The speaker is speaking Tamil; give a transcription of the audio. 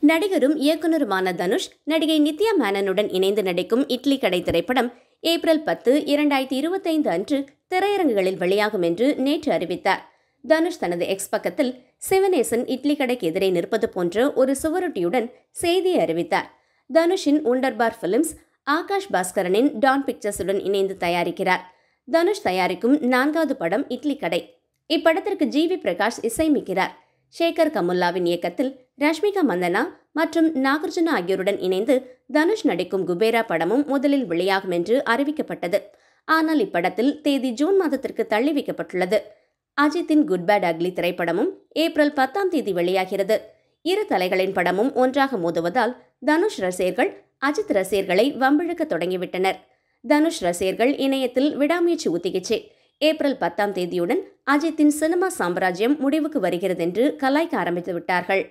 நடிகரும் இயக்குனருமான தனுஷ் நடிகை நித்யா மேனனுடன் இணைந்து நடிக்கும் இட்லி கடை திரைப்படம் ஏப்ரல் 10, 2025 அன்று திரையரங்குகளில் வெளியாகும் என்று நேற்று அறிவித்தார். தனுஷ் தனது எக்ஸ் பக்கத்தில் சிவனேசன் இட்லி கடைக்கு எதிரே நிற்பது போன்ற ஒரு சுவரொட்டியுடன் செய்தியை அறிவித்தார். தனுஷின் ஒண்டர்பார் பிலிம்ஸ் ஆகாஷ் பாஸ்கரனின் டான் பிக்சர்ஸுடன் இணைந்து தயாரிக்கிறார். தனுஷ் தயாரிக்கும் 4வது படம் இட்லி கடை. இப்படத்திற்கு ஜி.வி. பிரகாஷ் இசையமைக்கிறார். சேகர் கமுல்லாவின் இயக்கத்தில் ரஷ்மிகா மந்தனா மற்றும் நாகார்ஜுனா ஆகியோருடன் இணைந்து தனுஷ் நடிக்கும் குபேரா படமும் முதலில் வெளியாகும் என்று அறிவிக்கப்பட்டது. ஆனால் இப்படத்தில் தேதி ஜூன் மாதத்திற்கு தள்ளி வைக்கப்பட்டுள்ளது. அஜித்தின் குட் பேட் அக்லி திரைப்படமும் ஏப்ரல் 10ஆம் தேதி வெளியாகிறது. இரு தலைகளின் படமும் ஒன்றாக மோதுவதால் தனுஷ் ரசிகர்கள் அஜித் ரசிகர்களை வம்பிழுக்க தொடங்கிவிட்டனர். தனுஷ் ரசிகர்கள் இணையத்தில் விடாமுயற்சி ஊத்திக்கிச்சு. ஏப்ரல் 10ஆம் தேதியுடன் அஜித்தின் சினிமா சாம்ராஜ்யம் முடிவுக்கு வருகிறது என்று கலாய்க்க ஆரம்பித்து விட்டார்கள்.